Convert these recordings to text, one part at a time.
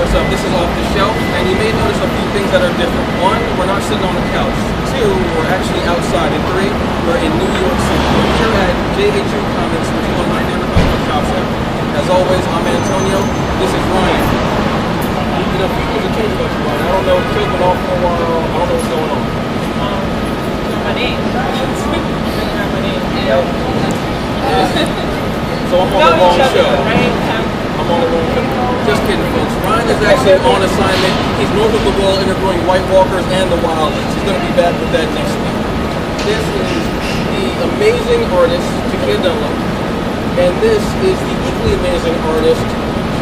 what's up? This is Off the Shelf, and you may notice a few things that are different. One, we're not sitting on the couch. Two, we're actually outside. And three, we're in New York City. We're here at JHU Comics, which is one of my favorite comic book shops ever. As always, I'm Antonio. This is Ryan. You know, people are changing about you, Ryan. I don't know. It's been off for a while. I don't know what's going on. My name. My name. So I'm on the wrong show. I'm on the wrong show. Just kidding, folks. Ryan is actually on assignment. He's north of the wall interviewing White Walkers and the Wildlands. He's going to be back with that next week. This is the amazing artist, Takeia Dunlop. And this is the equally amazing artist,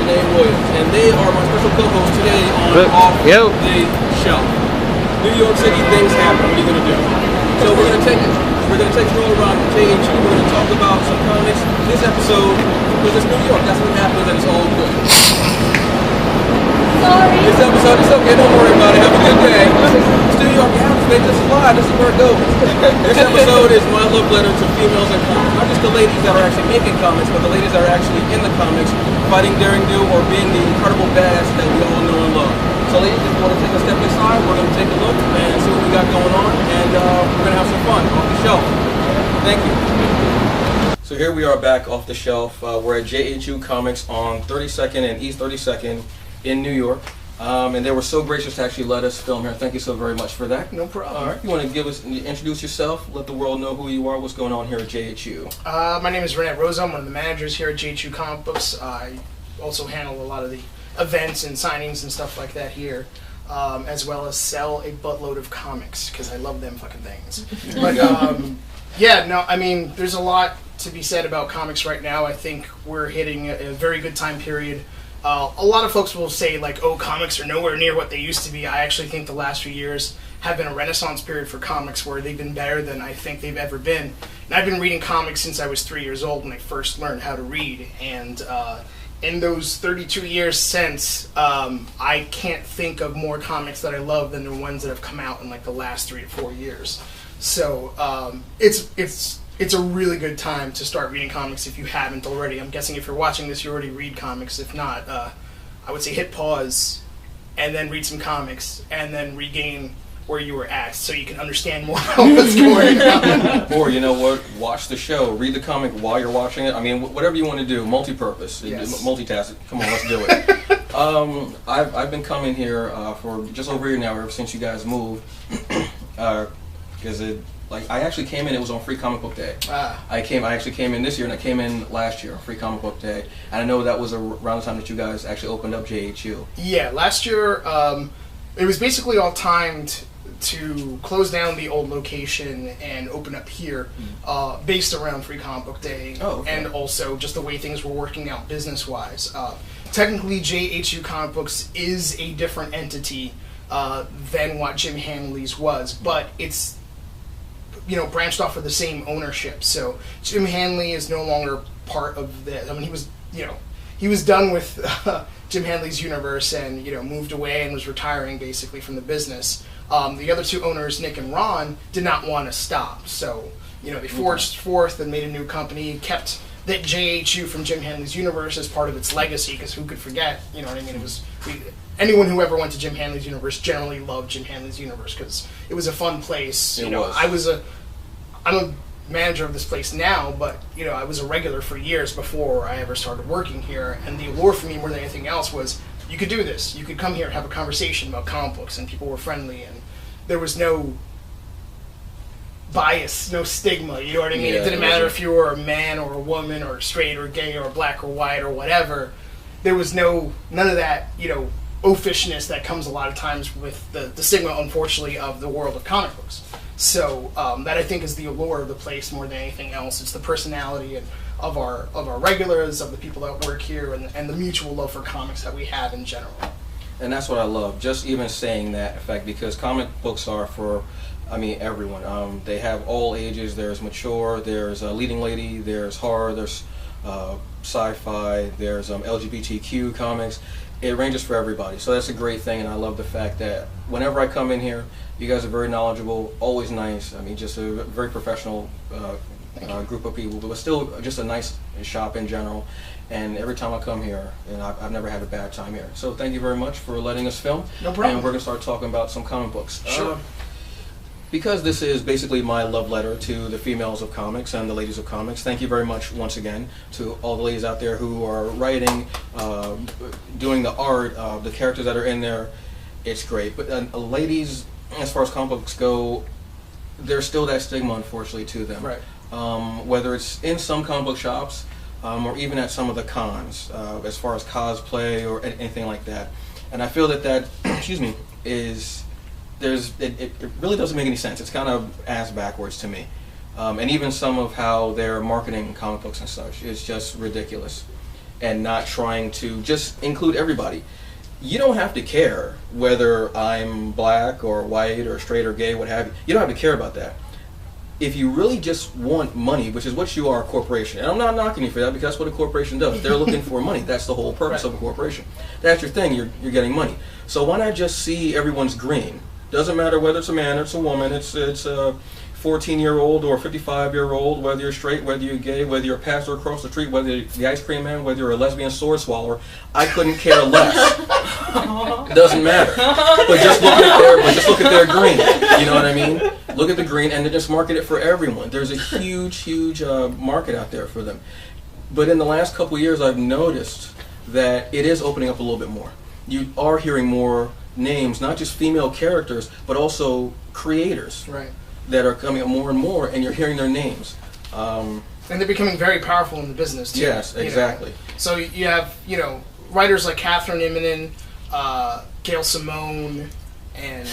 Sha-Nee Williams. And they are my special co-hosts today on Off the Shelf. New York City, things happen. What are you going to do? So we're going to take a stroll around JHU. We're going to talk about some comics. This episode, because it's New York, that's what happens, and it's all good. Sorry. This episode, it's okay, don't worry about it. Have a good day. It's New York, you have to make this live. This is where it goes. This episode is my love letter to females in comics. Not just the ladies that are actually making comics, but the ladies that are actually in the comics, fighting daring do, or being the incredible badass that we all know and love. So ladies, if you want to take a step inside, we're going to take a look and see what we got going on, and we're going to have some fun off the shelf. Thank you. So here we are back off the shelf. We're at JHU Comics on 32nd and East 32nd in New York. And they were so gracious to actually let us film here. Thank you so very much for that. No problem. All right. You want to introduce yourself, let the world know who you are, what's going on here at JHU? My name is Renee Rosa. I'm one of the managers here at JHU Comic Books. I also handle a lot of the events and signings and stuff like that here, as well as sell a buttload of comics because I love them fucking things. But yeah, no, I mean, there's a lot to be said about comics right now. I think we're hitting a very good time period. A lot of folks will say like, oh, comics are nowhere near what they used to be. I actually think the last few years have been a renaissance period for comics where they've been better than I think they've ever been. And I've been reading comics since I was 3 years old when I first learned how to read, and in those 32 years since, I can't think of more comics that I love than the ones that have come out in like the last 3 to 4 years. So it's a really good time to start reading comics if you haven't already. I'm guessing if you're watching this, you already read comics. If not, I would say hit pause and then read some comics and then regain where you were at so you can understand more about what's going on. Or, you know what, watch the show, read the comic while you're watching it. I mean, whatever you want to do, multi-purpose, yes. Multitask it. Come on, let's do it. I've been coming here for just over a year now, ever since you guys moved. Because I actually came in, it was on Free Comic Book Day. I actually came in this year, and I came in last year on Free Comic Book Day. And I know that was around the time that you guys actually opened up JHU. Yeah, last year, it was basically all timed to close down the old location and open up here, based around Free Comic Book Day, and also just the way things were working out business-wise. Technically, JHU Comic Books is a different entity than what Jim Hanley's was, but it's, you know, branched off of the same ownership. So Jim Hanley is no longer part of the. I mean, he was done with Jim Hanley's universe and, you know, moved away and was retiring basically from the business. The other two owners, Nick and Ron, did not want to stop. So, you know, they forged forth and made a new company, kept that JHU from Jim Hanley's universe as part of its legacy, because who could forget, you know what I mean? It was anyone who ever went to Jim Hanley's universe generally loved Jim Hanley's universe because it was a fun place. I'm a manager of this place now, but, you know, I was a regular for years before I ever started working here, and the allure for me more than anything else was you could do this. You could come here and have a conversation about comic books, and people were friendly, and there was no bias, no stigma, you know what I mean? Yeah, it didn't matter if you were a man or a woman or straight or gay or black or white or whatever. There was none of that, you know, oafishness that comes a lot of times with the stigma, unfortunately, of the world of comic books. So that, I think, is the allure of the place more than anything else. It's the personality of our regulars, of the people that work here, and the mutual love for comics that we have in general. And that's what I love, just even saying that, in fact, because comic books are for, I mean, everyone. They have all ages. There's mature, there's leading lady, there's horror, there's sci-fi, there's LGBTQ comics. It ranges for everybody, so that's a great thing, and I love the fact that whenever I come in here, you guys are very knowledgeable, always nice. I mean, just a very professional group of people, but still just a nice shop in general. And every time I come here, and I've never had a bad time here. So thank you very much for letting us film. No problem. And we're going to start talking about some comic books. Sure. Because this is basically my love letter to the females of comics and the ladies of comics, thank you very much once again to all the ladies out there who are writing, doing the art, the characters that are in there. It's great. But ladies, as far as comic books go, there's still that stigma, unfortunately, to them. Right. Whether it's in some comic book shops or even at some of the cons, as far as cosplay or anything like that. And I feel that excuse me, is... It really doesn't make any sense. It's kind of ass backwards to me. And even some of how they're marketing comic books and such is just ridiculous. And not trying to just include everybody. You don't have to care whether I'm black or white or straight or gay, what have you. You don't have to care about that. If you really just want money, which is what you are, a corporation, and I'm not knocking you for that because that's what a corporation does. They're looking for money. That's the whole purpose of a corporation. That's your thing. You're getting money. So why not just see everyone's green? Doesn't matter whether it's a man or it's a woman, it's a 14-year-old or a 55-year-old, whether you're straight, whether you're gay, whether you're a pastor across the street, whether you're the ice cream man, whether you're a lesbian sword swallower. I couldn't care less. Doesn't matter. But just look at their green. You know what I mean? Look at the green and then just market it for everyone. There's a huge market out there for them. But in the last couple of years, I've noticed that it is opening up a little bit more. You are hearing more names, not just female characters, but also creators that are coming up more and more, and you're hearing their names. And they're becoming very powerful in the business, too. Yes, exactly. So you have, writers like Catherine Immonen, Gail Simone, and,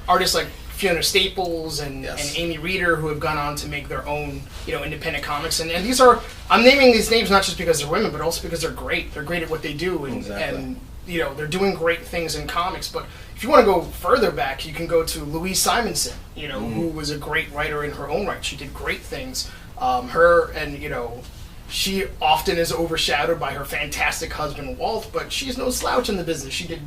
artists like Fiona Staples and Amy Reeder, who have gone on to make their own, independent comics. And these are, I'm naming these names not just because they're women, but also because they're great. They're great at what they do. And they're doing great things in comics. But if you want to go further back, you can go to Louise Simonson, who was a great writer in her own right. She did great things. She often is overshadowed by her fantastic husband, Walt, but she's no slouch in the business. She did,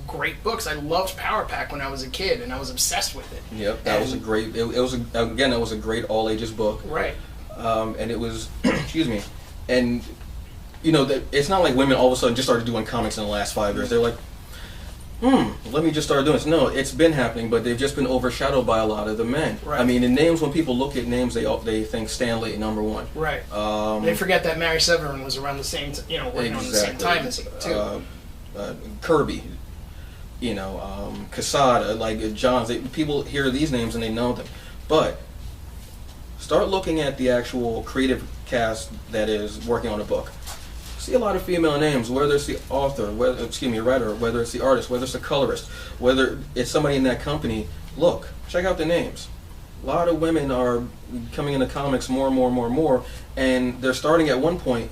great books. I loved Power Pack when I was a kid, and I was obsessed with it. Yep, that was a great, it was a great all-ages book. Right. And it was, excuse me, and, it's not like women all of a sudden just started doing comics in the last 5 years. They're like, let me just start doing this. No, it's been happening, but they've just been overshadowed by a lot of the men. Right. I mean, in names, when people look at names, they think Stan Lee, #1. Right. They forget that Mary Severin was around the same, working on the same time as him, too. Kirby, Quesada, like Johns. People hear these names and they know them. But start looking at the actual creative cast that is working on a book. See a lot of female names, whether it's the author, writer, whether it's the artist, whether it's the colorist, whether it's somebody in that company. Look, check out the names. A lot of women are coming into comics more and more, and they're starting at one point,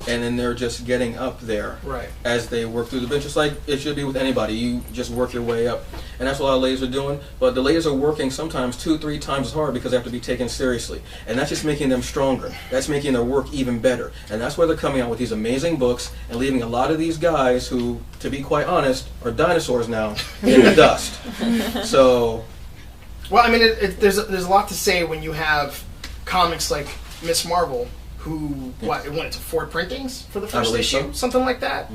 and then they're just getting up there as they work through the bench. Just like it should be with anybody. You just work your way up. And that's what a lot of ladies are doing. But the ladies are working sometimes 2-3 times as hard because they have to be taken seriously. And that's just making them stronger. That's making their work even better. And that's why they're coming out with these amazing books and leaving a lot of these guys who, to be quite honest, are dinosaurs now in the dust. So... Well, I mean, there's a lot to say when you have comics like Miss Marvel, who it went to 4 printings for the first issue, something like that.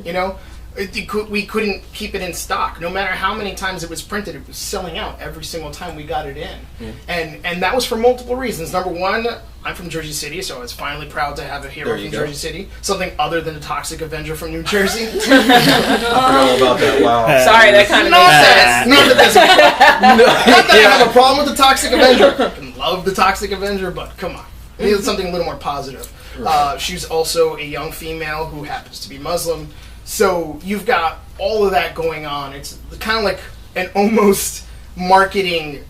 We couldn't keep it in stock. No matter how many times it was printed, it was selling out every single time we got it in. And that was for multiple reasons. Number one, I'm from Jersey City, so I was finally proud to have a hero from Jersey City. Something other than a Toxic Avenger from New Jersey. I forgot all about that. Wow. Sorry, that kind of makes sense. Not that I have a problem with the Toxic Avenger. I love the Toxic Avenger, but come on. We need something a little more positive. She's also a young female who happens to be Muslim. So you've got all of that going on. It's kind of like an almost marketing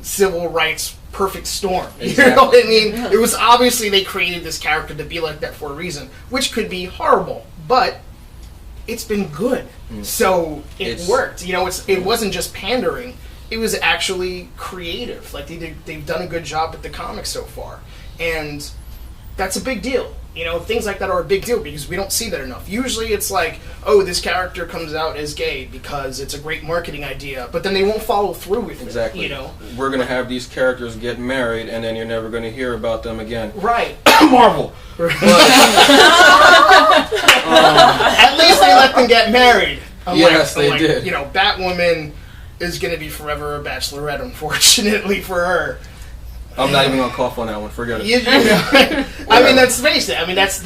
civil rights perfect storm. Exactly. You know what I mean? It was obviously they created this character to be like that for a reason, which could be horrible, but it's been good. So it worked. It wasn't just pandering. It was actually creative. Like they've done a good job with the comics so far. And that's a big deal. You know, things like that are a big deal because we don't see that enough. Usually it's like, oh, this character comes out as gay because it's a great marketing idea, but then they won't follow through with exactly. it, you know? We're going to have these characters get married, and then you're never going to hear about them again. Right. Marvel! At least they let them get married. Yes, they did. You know, Batwoman is going to be forever a bachelorette, unfortunately for her. I'm not even going to cough on that one. Forget it. You know, I mean, let's face it. I mean, that's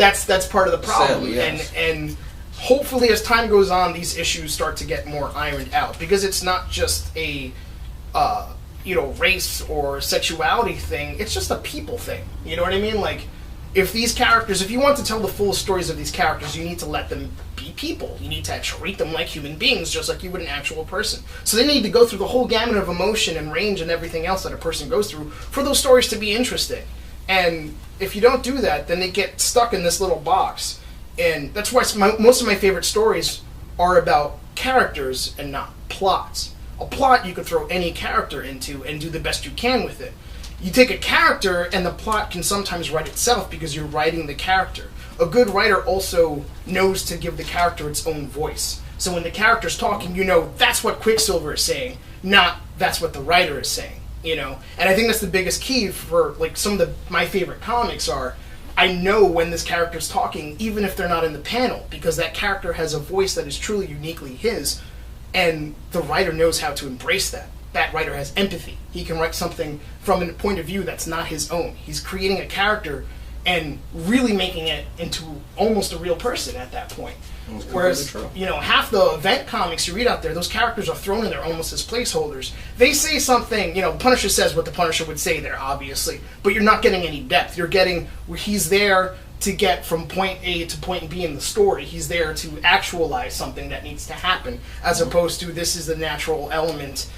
part of the problem. Sadly, yes. And hopefully, as time goes on, these issues start to get more ironed out because it's not just a race or sexuality thing. It's just a people thing. You know what I mean? Like, if you want to tell the full stories of these characters, you need to let them be people. You need to treat them like human beings, just like you would an actual person. So they need to go through the whole gamut of emotion and range and everything else that a person goes through for those stories to be interesting. And if you don't do that, then they get stuck in this little box. And that's why most of my favorite stories are about characters and not plots. A plot you could throw any character into and do the best you can with it. You take a character, and the plot can sometimes write itself because you're writing the character. A good writer also knows to give the character its own voice. So when the character's talking, you know that's what Quicksilver is saying, not that's what the writer is saying. You know, and I think that's the biggest key for like some of my favorite comics are. I know when this character's talking, even if they're not in the panel, because that character has a voice that is truly uniquely his, and the writer knows how to embrace that. That writer has empathy. He can write something from a point of view that's not his own. He's creating a character and really making it into almost a real person at that point. Whereas, you know, half the event comics you read out there, those characters are thrown in there almost as placeholders. They say something, you know, Punisher says what the Punisher would say there, obviously, but you're not getting any depth. You're getting where he's there to get from point A to point B in the story. He's there to actualize something that needs to happen, as opposed to this is the natural element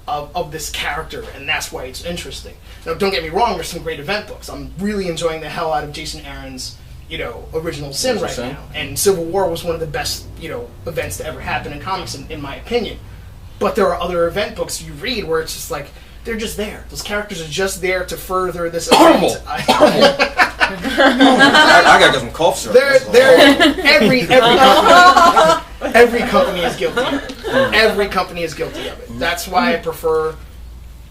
of this character, and that's why it's interesting. Now, don't get me wrong, there's some great event books. I'm really enjoying the hell out of Jason Aaron's, you know, Original Sin right now. And Civil War was one of the best, you know, events to ever happen in comics, in my opinion. But there are other event books you read where it's just like, they're just there. Those characters are just there to further this event. I gotta get some cough syrup. Every company is guilty of it. Every company is guilty of it. That's why I prefer,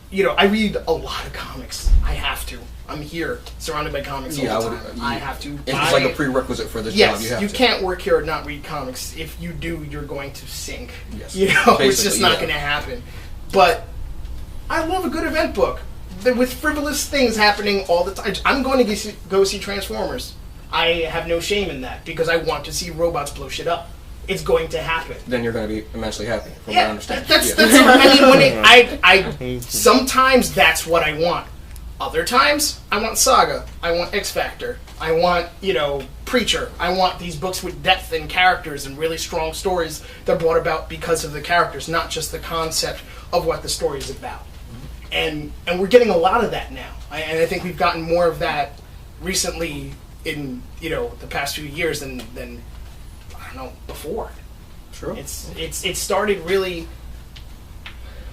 you know, I read a lot of comics. I have to. I'm here, surrounded by comics all the time. I have to. It's like a prerequisite for this job. Yes, you can't work here and not read comics. If you do, you're going to sink. Yes. You know, it's just not going to happen. But I love a good event book with frivolous things happening all the time. I'm going to go see Transformers. I have no shame in that because I want to see robots blow shit up. It's going to happen. Then you're going to be immensely happy, from what I understand. That's I mean, sometimes that's what I want. Other times, I want Saga. I want X Factor. I want, you know, Preacher. I want these books with depth and characters and really strong stories that are brought about because of the characters, not just the concept of what the story is about. And we're getting a lot of that now. And I think we've gotten more of that recently in, you know, the past few years than I don't know, before. True. It started really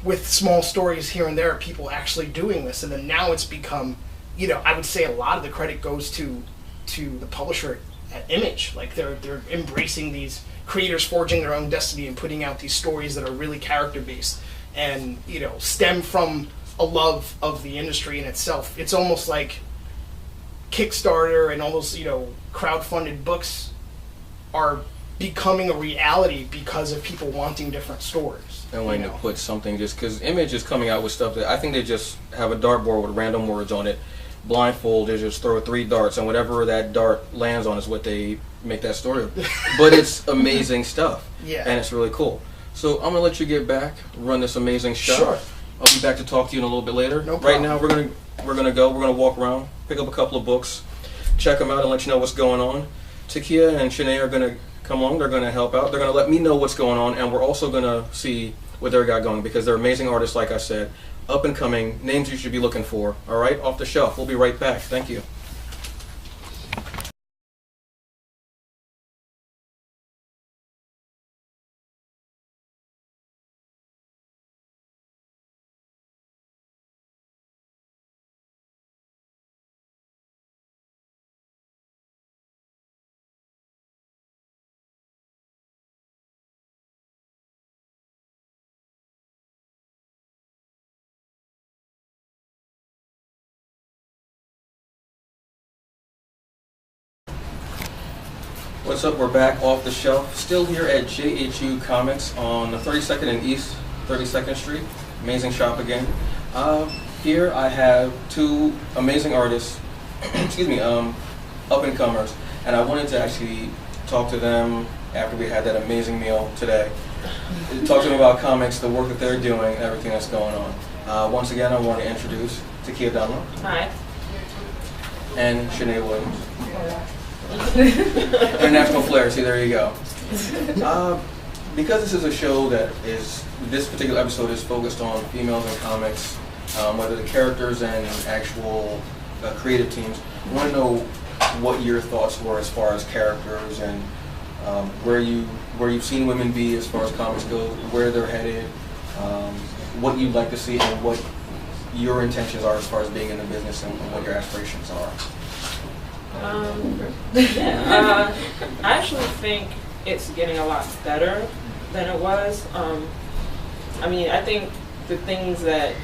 with small stories here and there, people actually doing this, and then now it's become, you know, I would say a lot of the credit goes to the publisher at Image. Like they're embracing these creators forging their own destiny and putting out these stories that are really character based and, you know, stem from a love of the industry in itself. It's almost like Kickstarter and all those, you know, crowdfunded books are becoming a reality because of people wanting different stories. And wanting to put something, just because Image is coming out with stuff that I think they just have a dartboard with random words on it, blindfold, they just throw 3 darts, and whatever that dart lands on is what they make that story of. But it's amazing stuff. Yeah. And it's really cool. So I'm going to let you get back, run this amazing show. Sure. I'll be back to talk to you in a little bit later. No problem. Right now, we're gonna walk around, pick up a couple of books, check them out, and let you know what's going on. Takeia and Sha-Nee are gonna come along. They're gonna help out. They're gonna let me know what's going on, and we're also gonna see what they got going because they're amazing artists, like I said, up and coming, names you should be looking for. All right, off the shelf. We'll be right back. Thank you. What's up? We're back off the shelf. Still here at JHU Comics on the 32nd and East 32nd Street. Amazing shop again. Here I have two amazing artists, excuse me, up-and-comers, and I wanted to actually talk to them after we had that amazing meal today. Talk to them about comics, the work that they're doing, and everything that's going on. Once again, I want to introduce Takeia Dunlop. Hi. And Sha-Nee Williams. International flair, see, there you go. Because this is a show that is, this particular episode is focused on females in comics, whether the characters and actual creative teams, I want to know what your thoughts were as far as characters and where you've seen women be as far as comics go, where they're headed, what you'd like to see, and what your intentions are as far as being in the business and what your aspirations are. I actually think it's getting a lot better than it was. I mean, I think the things that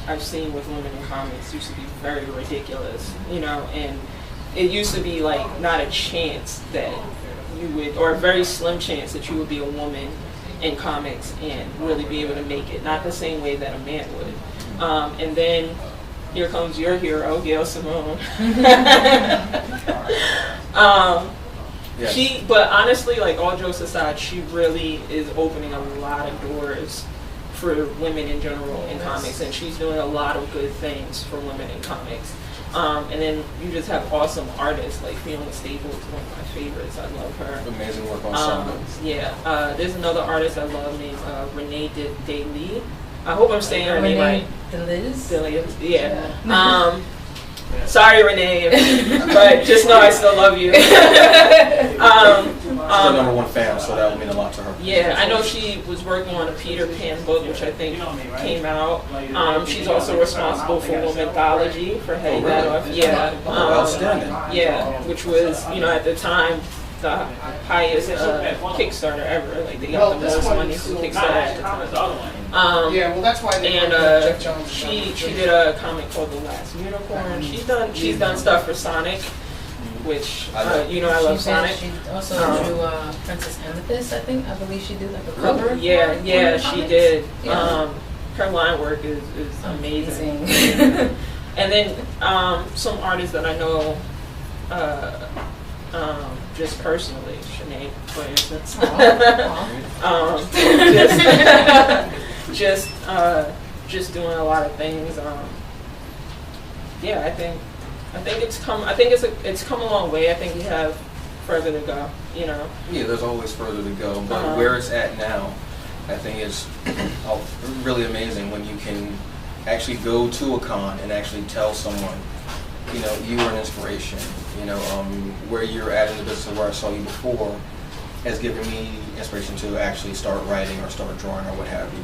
I've seen with women in comics used to be very ridiculous, you know, and it used to be like not a chance that you would, or a very slim chance that you would be a woman in comics and really be able to make it, not the same way that a man would. And then here comes your hero, Gail Simone. Yes. But honestly, like all jokes aside, she really is opening a lot of doors for women in general in comics, and she's doing a lot of good things for women in comics. And then you just have awesome artists like Fiona Staples, one of my favorites. I love her. Amazing work on Sunday. Yeah. There's another artist I love named Renee DeLee. I hope I'm saying her name right. DeLiz? Yeah. Sorry, Renee, but just know I still love you. She's the #1 fan, so that would mean a lot to her. Yeah, I know she was working on a Peter Pan book, which I think came out. She's also responsible for Womanthology, for heading that off. Yeah. Outstanding. Yeah, which was, you know, at the time, the highest Kickstarter ever. Like, they got the most money from Kickstarter at the time. Yeah, well, that's why they and Jeff Jones. she did a comic called The Last Unicorn. She's done stuff for Sonic, which you know I love Sonic. She also drew Princess Amethyst, I believe she did like a cover. Yeah, she did. Yeah. Her line work is amazing. And then some artists that I know just personally, Sha-Nee, for instance. Just doing a lot of things. Yeah, I think it's come a long way. I think we have further to go. You know. Yeah, there's always further to go, but where it's at now, I think is really amazing when you can actually go to a con and actually tell someone, you know, you were an inspiration. You know, where you're at in the business, where I saw you before, has given me inspiration to actually start writing or start drawing or what have you.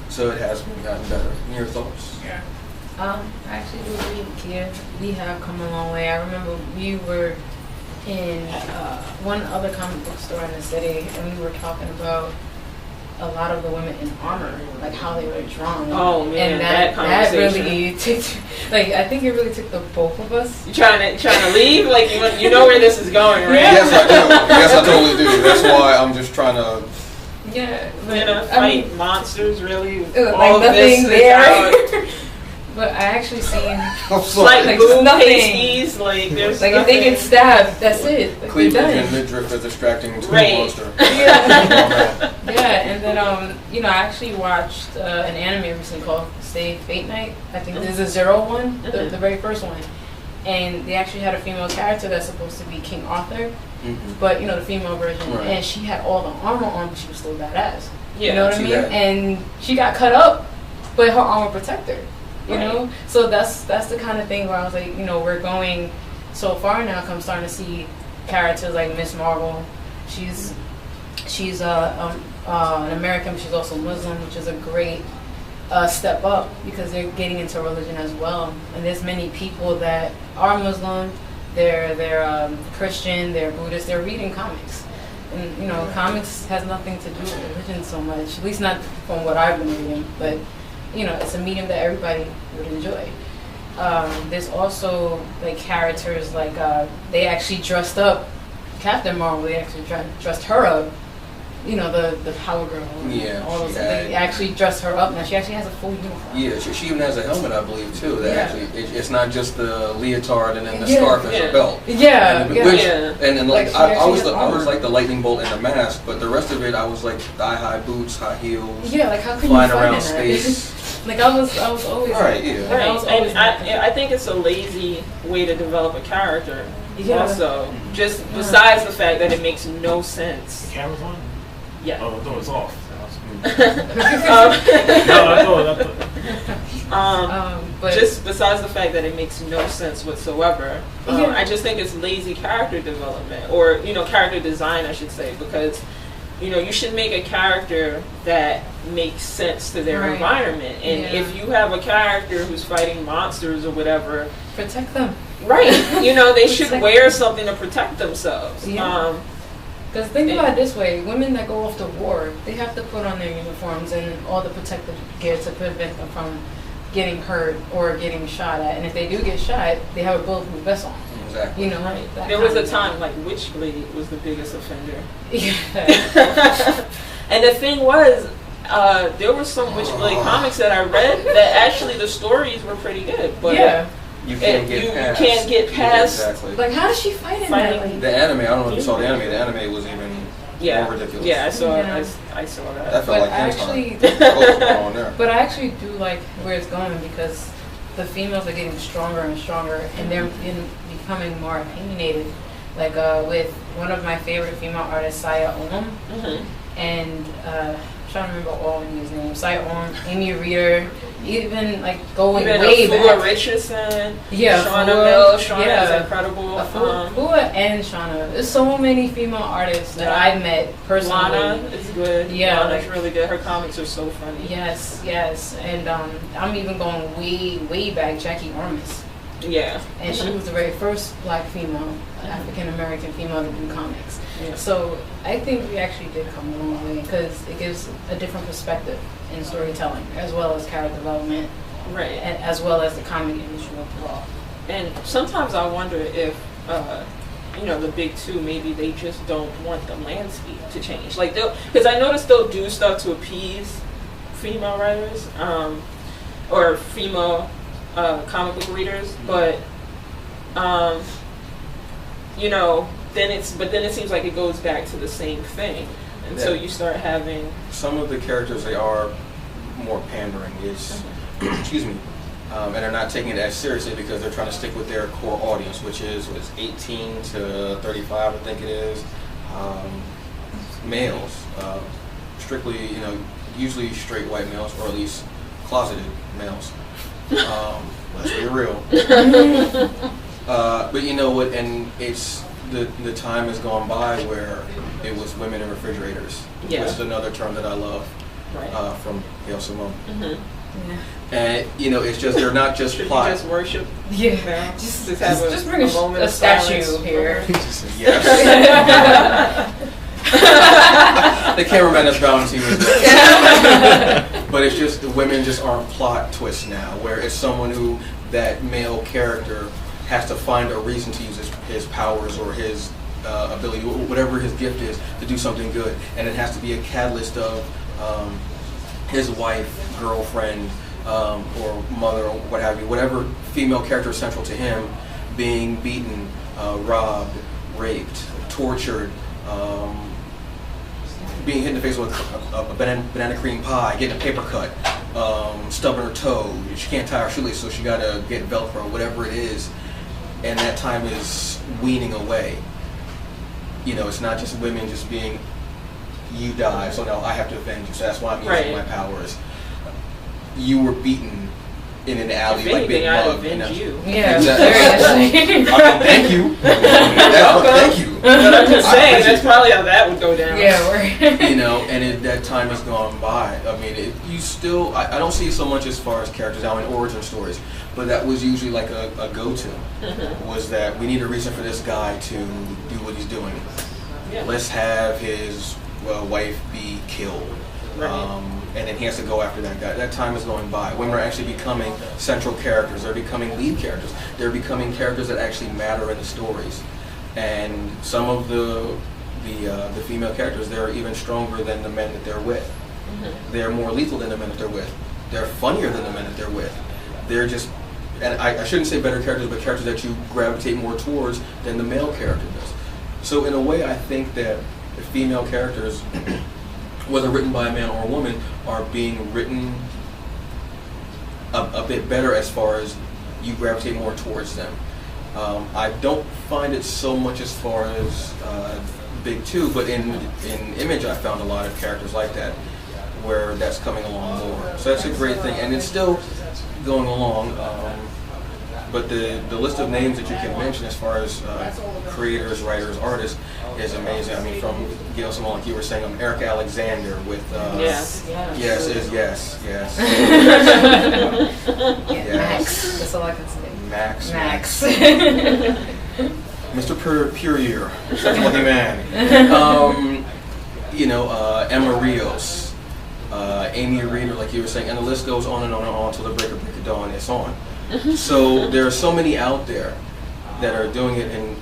So it has gotten better. And your thoughts? Yeah. I actually do agree, Kia. We have come a long way. I remember we were in one other comic book store in the city, and we were talking about a lot of the women in armor, like how they were drawn. Oh man, and that really took, like, I think it really took the both of us. You trying to leave? Like you know where this is going, right? Yes, I do. Yes, I totally do. That's why I'm just trying to. Yeah, fight monsters, really. Like nothing there. But I actually seen like boom pasties, like there's like nothing. If they get stabbed, that's it. Like, Cleavage and midriff is distracting to right. a monster. Yeah, and then you know, I actually watched an anime recently called Stay Fate Night. I think this is the Zero one, the very first one, and they actually had a female character that's supposed to be King Arthur, but you know, the female version, and she had all the armor on, but she was still badass. Yeah, you know what I mean? And she got cut up, but her armor protected her. You know, so that's the kind of thing where I was like, you know, we're going so far now. I'm starting to see characters like Miss Marvel. She's an American, but she's also Muslim, which is a great step up because they're getting into religion as well. And there's many people that are Muslim, they're Christian, they're Buddhist, they're reading comics. And you know, comics has nothing to do with religion so much, at least not from what I've been reading, but you know, it's a medium that everybody would enjoy. There's also like characters like they actually dressed up Captain Marvel, they actually dressed her up. You know, the Power Girl. Yeah. All those, they actually dressed her up. Now she actually has a full uniform. Yeah, she even has a helmet, I believe, too. That actually, it's not just the leotard and then the scarf as a belt. Yeah. And then like I was like the lightning bolt and the mask, but the rest of it I was like thigh-high boots, high heels. Yeah, like how can flying you find around that? space. Like I was always right. Yeah. Like, I was always I think it's a lazy way to develop a character. Yeah. Also, just besides the fact that it makes no sense. The camera's on? Yeah. Oh, no, it's off. But just besides the fact that it makes no sense whatsoever, I just think it's lazy character development, or character design, I should say, because you should make a character that makes sense to their environment, and if you have a character who's fighting monsters or whatever, protect them. Right. They should wear something to protect themselves. Because think about it this way, women that go off to war, they have to put on their uniforms and all the protective gear to prevent them from getting hurt or getting shot at. And if they do get shot, they have a bulletproof vest on. Exactly. There was a time, like, Witchblade was the biggest offender. Yeah. And the thing was, there were some Witchblade comics that I read that actually the stories were pretty good. But you can't get past. Exactly. Like, how does she fight in that? Like, the anime, I don't know if you saw the anime. The anime was even more ridiculous. Yeah, I saw that. That felt like but I actually do like where it's going, because the females are getting stronger and stronger, and they're becoming more opinionated. Like with one of my favorite female artists, Saya Om, and I'm trying to remember all of these names. Saya Om, Amy Reeder, even like going way back. Fua Richardson, Shauna Mill. Shauna is incredible. Fua and Shauna. There's so many female artists that I've met personally. Lana is good. Yeah, Lana's really good. Her comics are so funny. Yes, and I'm even going way back. Jackie Ormus. Yeah. And she was the very first black female, African American female to do comics. Yeah. So I think we actually did come a long way, because it gives a different perspective in storytelling, as well as character development, right? And as well as the comic industry overall. And sometimes I wonder if, the big two, maybe they just don't want the landscape to change. Like, because I noticed they'll do stuff to appease female writers, or female comic book readers, but then it seems like it goes back to the same thing, and so you start having some of the characters, they are more pandering. It's excuse me, and they're not taking it as seriously because they're trying to stick with their core audience, which is 18 to 35, I think it is, males, strictly, usually straight white males, or at least closeted males. Let's be real. But you know what? And it's the time has gone by where it was women in refrigerators, which is another term that I love from Gail Simone. And it's just, they're not just plot. Just worship. Yeah. Just bring a statue here. Yes. The cameraman is balancing with this. But it's just, the women just aren't plot twists now, where it's someone who, that male character has to find a reason to use his powers or his ability, whatever his gift is, to do something good. And it has to be a catalyst of his wife, girlfriend, or mother, or what have you, whatever female character is central to him, being beaten, robbed, raped, tortured, being hit in the face with a banana cream pie, getting a paper cut, stubbing her toe, she can't tie her shoelace, so she gotta get Velcro, whatever it is, and that time is weaning away. It's not just women just being, you die, so now I have to avenge you, so that's why I'm using my powers. You were beaten in an alley, like being mugged. You. Yeah, seriously. Thank you. Thank you. But I'm just saying, that's probably how that would go down. Yeah, and that time has gone by. I mean, you still, I don't see so much as far as characters now in origin stories, but that was usually like a go-to, was that we need a reason for this guy to do what he's doing. Yeah. Let's have his wife be killed. Right. And then he has to go after that guy. That time is going by. Women are actually becoming central characters. They're becoming lead characters. They're becoming characters that actually matter in the stories. and some of the female characters, they're even stronger than the men that they're with. They're more lethal than the men that they're with. They're funnier than the men that they're with. They're just, and I shouldn't say better characters, but characters that you gravitate more towards than the male character does. So in a way, I think that the female characters, whether written by a man or a woman, are being written a bit better as far as you gravitate more towards them. I don't find it so much as far as Big Two, but in Image I found a lot of characters like that, where that's coming along more. So that's a great thing, and it's still going along. But the list of names that you can mention as far as creators, writers, artists is amazing. I mean, from Gail Simone, like you were saying, Eric Alexander with yes. Max. That's all I can say. Max. Mr. Purier, such a lucky man. Emma Rios, Amy Reeder, like you were saying, and the list goes on and on and on till the break of dawn. It's on. So there are so many out there that are doing it and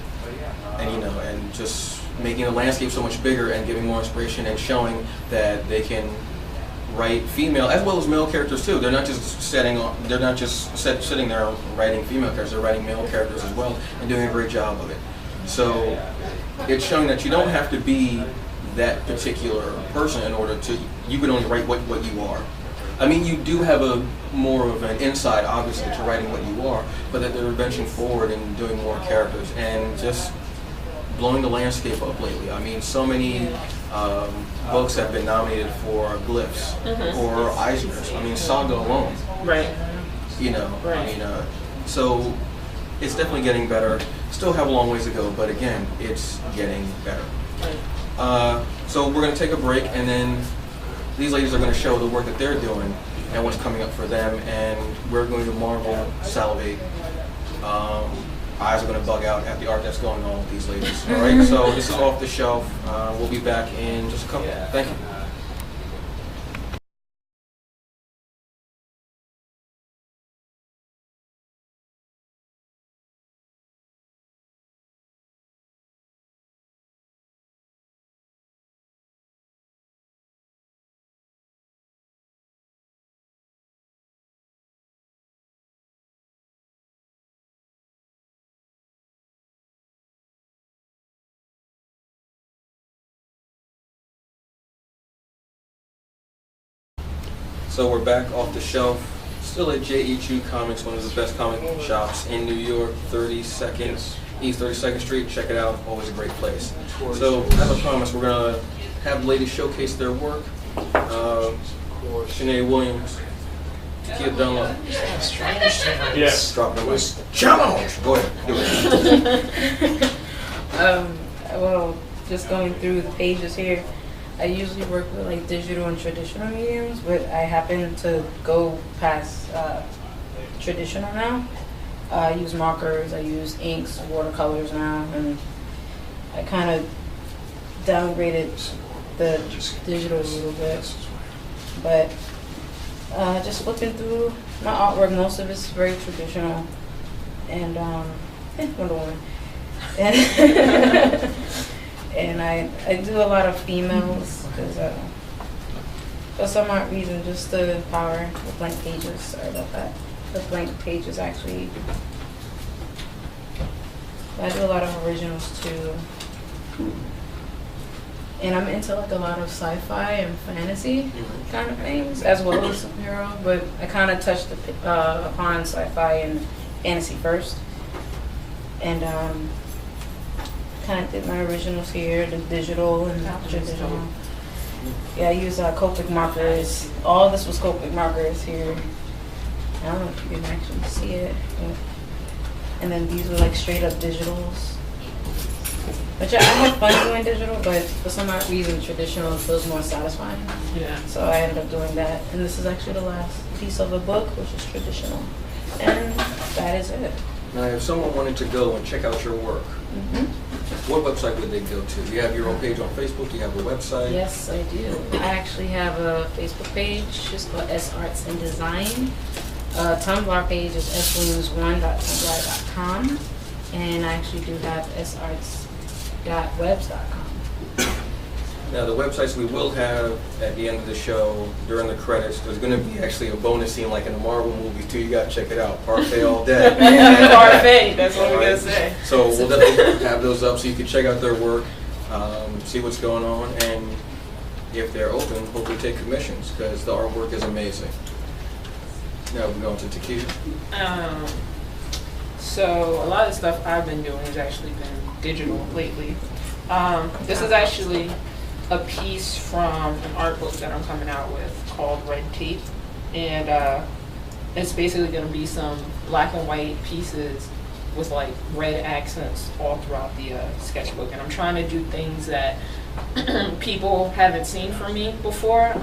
just making the landscape so much bigger and giving more inspiration and showing that they can write female as well as male characters too. They're not just sitting there writing female characters. They're writing male characters as well and doing a great job of it. So it's showing that you don't have to be that particular person in order to. You can only write what you are. I mean, you do have a more of an insight, obviously, to writing what you are, but that they're venturing forward and doing more characters and just blowing the landscape up lately. I mean, so many books have been nominated for Glyphs or Eisners. I mean, Saga alone. Right. Right. I mean, so it's definitely getting better. Still have a long ways to go, but again, it's getting better. Right. So we're going to take a break, and then these ladies are going to show the work that they're doing and what's coming up for them, and we're going to marvel, salivate. Eyes are going to bug out at the art that's going on with these ladies. All right, so this is Off the Shelf. We'll be back in just a couple. Thank you. So we're back off the shelf, still at JHU Comics, one of the best comic shops in New York, 32nd East 32nd Street. Check it out, always a great place. So as I promised, we're gonna have ladies showcase their work. Sha-Nee Williams, Takeia Dunlop. Yes. Drop the mic. Challenge. Go ahead. Do it. Well, just going through the pages here. I usually work with like digital and traditional mediums, but I happen to go past traditional now. I use markers, I use inks, watercolors now, and I kind of downgraded the digital a little bit. But just flipping through my artwork, most of it's very traditional, and Wonder Woman. And I do a lot of females because for some odd reason, just to empower the blank pages. Sorry about that. The blank pages actually. I do a lot of originals too. And I'm into like a lot of sci-fi and fantasy kind of things, as well as superhero. But I kind of touched upon sci-fi and fantasy first, and kind of did my originals here, the digital and traditional. Yeah, I use Copic markers. All this was Copic markers here. I don't know if you can actually see it. And then these were like straight up digitals. Which I have fun doing digital, but for some odd reason, traditional feels more satisfying. Yeah. So I ended up doing that. And this is actually the last piece of the book, which is traditional. And that is it. Now, if someone wanted to go and check out your work, what website would they go to? Do you have your own page on Facebook? Do you have a website? Yes, I do. I actually have a Facebook page. It's called S Arts and Design. Tumblr page is swilliams1.tumblr.com. And I actually do have www.webs.com. Now, the websites we will have at the end of the show, during the credits, there's going to be actually a bonus scene like in the Marvel movies, too. You got to check it out. Parfait all day. Parfait, that's what we're going to say. So we'll definitely have those up so you can check out their work, see what's going on, and if they're open, hopefully take commissions, because the artwork is amazing. Now we're going to Takeia. So a lot of the stuff I've been doing has actually been digital lately. This is actually a piece from an art book that I'm coming out with called Red Tape, and it's basically going to be some black and white pieces with like red accents all throughout the sketchbook, and I'm trying to do things that people haven't seen from me before.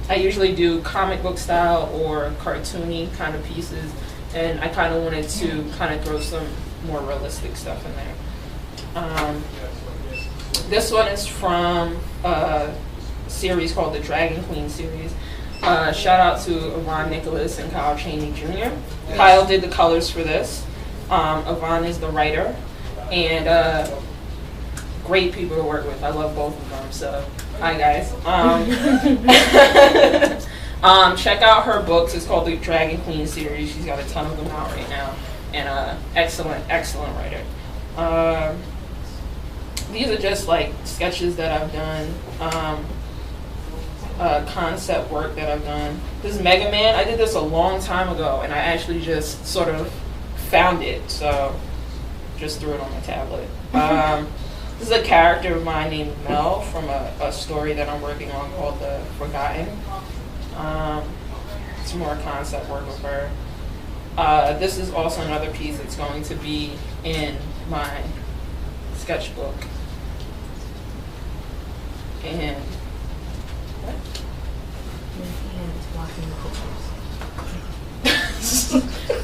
I usually do comic book style or cartoony kind of pieces, and I kind of wanted to kind of throw some more realistic stuff in there. This one is from a series called the Dragon Queen series. Shout out to Yvonne Nicholas and Kyle Chaney Jr. Yes. Kyle did the colors for this. Yvonne is the writer, and great people to work with. I love both of them, so hi guys. Check out her books. It's called the Dragon Queen series. She's got a ton of them out right now, and excellent writer. These are just like sketches that I've done, concept work that I've done. This is Mega Man. I did this a long time ago, and I actually just sort of found it, so just threw it on my tablet. This is a character of mine named Mel from a story that I'm working on called The Forgotten. It's more concept work with her. This is also another piece that's going to be in my sketchbook. And what?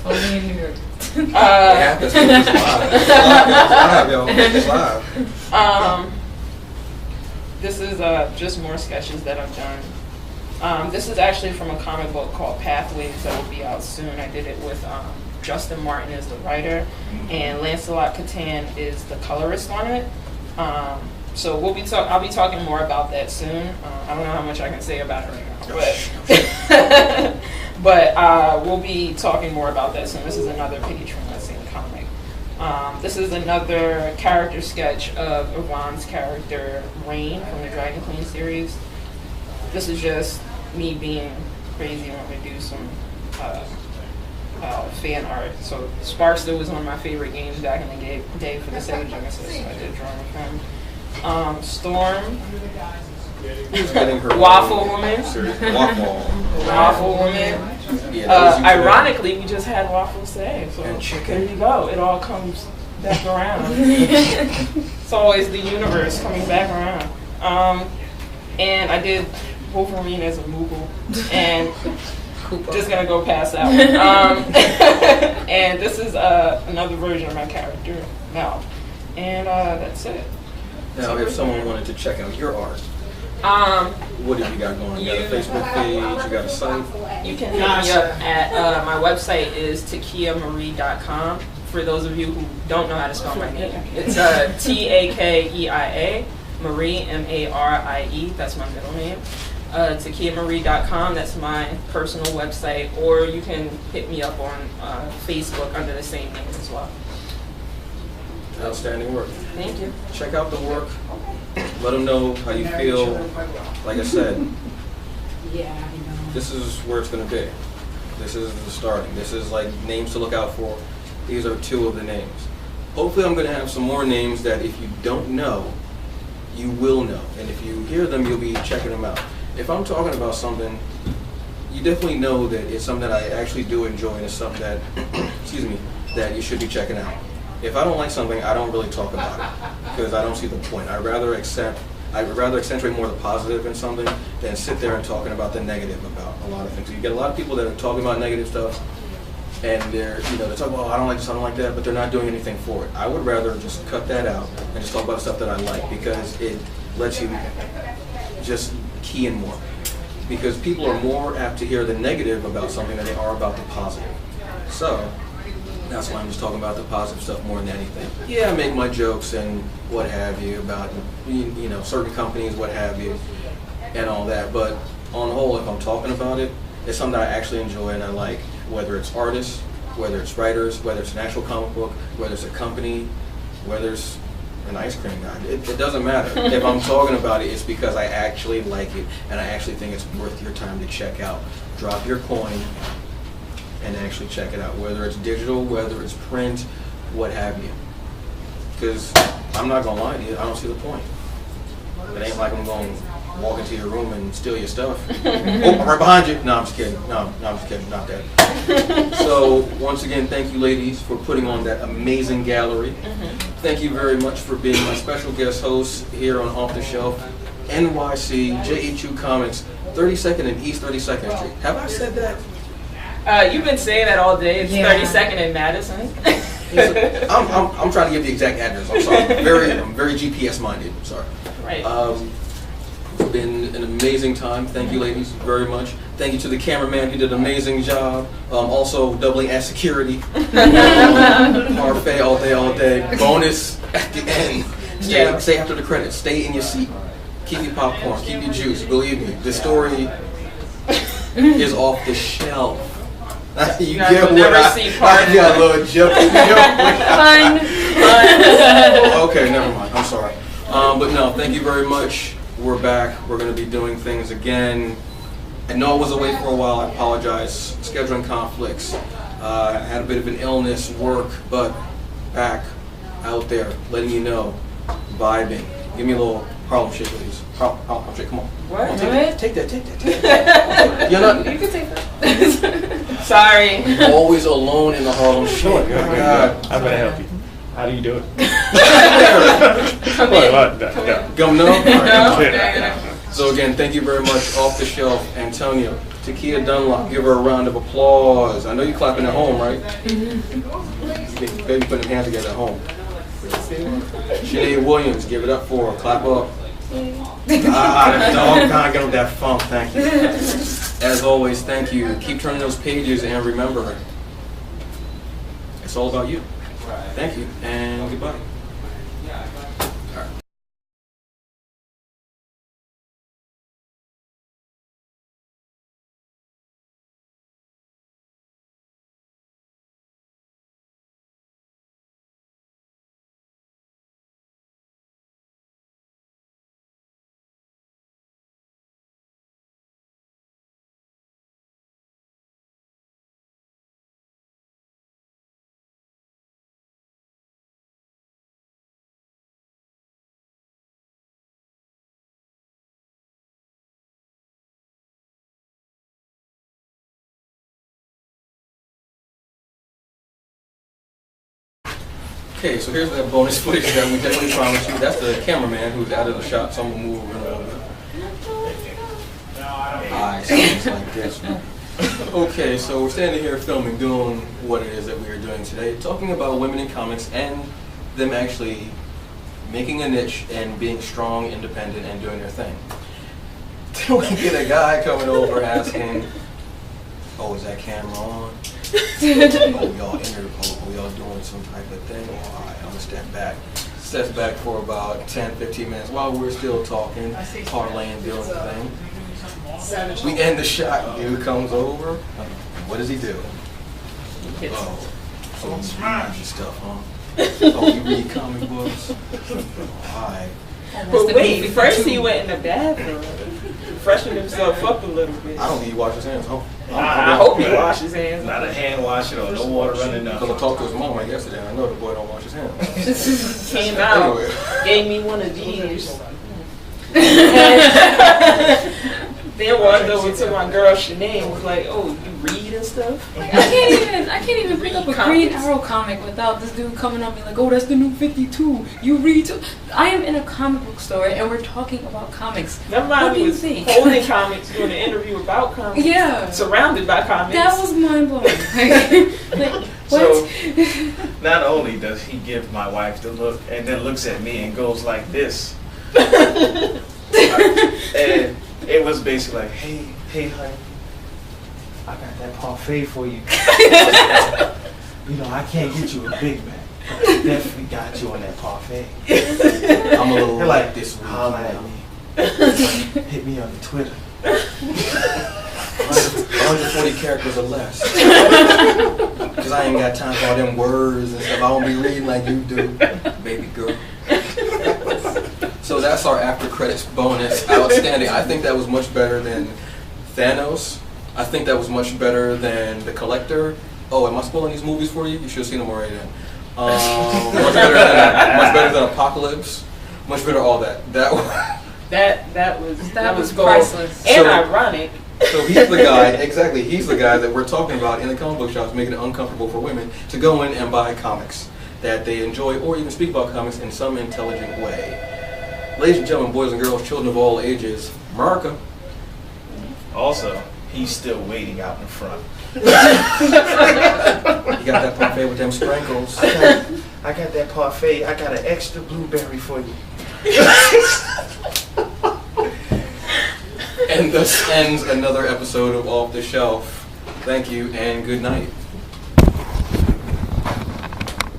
Only in New York. This is just more sketches that I've done. This is actually from a comic book called Pathways that will be out soon. I did it with Justin Martin as the writer, and Lancelot Catan is the colorist on it. So I'll be talking more about that soon. I don't know how much I can say about it right now, but we'll be talking more about that soon. This is another page from that same comic. This is another character sketch of Yvonne's character Rain from the Dragon Queen series. This is just me being crazy and wanting to do some fan art. So Sparkster was one of my favorite games back in the day for the Sega Genesis, so I did drawing with him. Storm, Waffle Woman. Waffle Woman. Yeah, ironically, we just had waffles today, so there you go. It all comes back around. It's always the universe coming back around. And I did Wolverine as a Moogle, and just gonna go past that one. And this is another version of my character, Mel. And that's it. Now, if someone wanted to check out your art, what have you got going? You got a Facebook page? You got a site? You can hit me up at my website is takeiamarie.com. For those of you who don't know how to spell my name, it's Takeia Marie, M-A-R-I-E. That's my middle name. TakeiaMarie.com. That's my personal website, or you can hit me up on Facebook under the same name as well. Outstanding work. Thank you. Check out the work. Let them know how you feel. Like I said, this is where it's going to be. This is the starting. This is like names to look out for. These are two of the names. Hopefully I'm going to have some more names that if you don't know, you will know. And if you hear them, you'll be checking them out. If I'm talking about something, you definitely know that it's something that I actually do enjoy, and it's something that, excuse me, that you should be checking out. If I don't like something, I don't really talk about it because I don't see the point. I'd rather accentuate more the positive in something than sit there and talking about the negative about a lot of things. You get a lot of people that are talking about negative stuff, and they're talking about, oh, I don't like this, I don't like that, but they're not doing anything for it. I would rather just cut that out and just talk about the stuff that I like, because it lets you just key in more. Because people are more apt to hear the negative about something than they are about the positive. So, That's why I'm just talking about the positive stuff more than anything. Yeah, I make my jokes and what have you about, you know, certain companies, what have you, and all that. But on the whole, if I'm talking about it, it's something that I actually enjoy and I like, whether it's artists, whether it's writers, whether it's an actual comic book, whether it's a company, whether it's an ice cream guy. It doesn't matter. If I'm talking about it, it's because I actually like it and I actually think it's worth your time to check out. Drop your coin and actually check it out, whether it's digital, whether it's print, what have you. Because I'm not going to lie to you, I don't see the point. It ain't like I'm going to walk into your room and steal your stuff. Oh, I'm right behind you. No, I'm just kidding. No, I'm just kidding. Not that. So, once again, thank you, ladies, for putting on that amazing gallery. Thank you very much for being my special guest host here on Off the Shelf, NYC, JHU Comics, 32nd and East 32nd Street. Have I said that? You've been saying that all day. It's 32nd in Madison. I'm trying to give the exact address. I'm sorry. I'm very GPS minded. I'm sorry. Right. It's been an amazing time. Thank you, ladies, very much. Thank you to the cameraman who did an amazing job. Also doubling as security. Parfait all day. Bonus at the end. Stay after the credits. Stay in your seat. Keep your popcorn. Keep your juice. Believe me, the story is off the shelf. You get what I got a little joke. Fun. Okay, never mind. I'm sorry. But no, thank you very much. We're back. We're going to be doing things again. I know I was away for a while. I apologize. Scheduling conflicts. I had a bit of an illness, work, but back out there, letting you know, vibing. Give me a little Harlem shake, ladies. Harlem shake. Come on. What? Come on, take that. You're not. You can take that. Sorry. Always alone in the Harlem shake. Sure. Oh my God. I'm going to help you. How do you do it? Come in. Go no? No. So again, thank you very much. Off the Shelf, Antonio, Takeia Dunlop. Give her a round of applause. I know you're clapping at home, right? Baby putting hands together at home. Sha-Nee Williams, give it up for her. Clap up. The dog can't get with that funk. Thank you. As always, thank you. Keep turning those pages and remember, it's all about you. Thank you and goodbye. Okay, so here's that bonus footage that we definitely promised you. That's the cameraman who's out of the shot, so I'm gonna move around a little bit. Alright, so it's like this. Okay, so we're standing here filming, doing what it is that we are doing today, talking about women in comics and them actually making a niche and being strong, independent, and doing their thing. Then we get a guy coming over asking, "Oh, is that camera on? Oh, y'all doing some type of thing? Oh, all right, I'm gonna step back." Steps back for about 10, 15 minutes while we're still talking, parlaying, doing the thing. We end the shot, dude comes over. What does he do? Oh, so you read your stuff, huh? Oh, you read comic books? Alright. But wait, first he went in the bathroom, freshened himself up a little bit. I don't think he washed his hands, huh? I hope he washed his hands. Not a hand wash or no water running down. Because I talked to his mom yesterday and I know the boy don't wash his hands. Came out, gave me one of these. Then walked over to my girl Sha-Nee and was like, "Oh, you read and stuff?" Like, I can't even pick up a Green Arrow comic without this dude coming up and like, "Oh, that's the new 52. You read too?" I am in a comic book store and we're talking about comics. Never mind, what do you was think? holding comics, doing an interview about comics. Yeah. Surrounded by comics. That was mind blowing. Like, what? So, not only does he give my wife the look and then looks at me and goes like this. And it was basically like, hey, honey, I got that parfait for you. You know, I can't get you a Big Mac. But I definitely got you on that parfait. I'm a little They're like this week. holla at me. Hit me on the Twitter. 140 characters or less. Because I ain't got time for all them words and stuff. I don't be reading like you do, baby girl. So that's our after credits bonus. Outstanding. I think that was much better than Thanos. I think that was much better than The Collector. Oh, am I spoiling these movies for you? You should have seen them already then. Much better than Apocalypse. Much better all that. That was gold. priceless. And So- ironic. So he's the guy, exactly, he's the guy that we're talking about in the comic book shops, making it uncomfortable for women to go in and buy comics that they enjoy or even speak about comics in some intelligent way. Ladies and gentlemen, boys and girls, children of all ages, America. Also, he's still waiting out in front. You got that parfait with them sprinkles. I got that parfait. I got an extra blueberry for you. And thus ends another episode of Off the Shelf. Thank you and good night.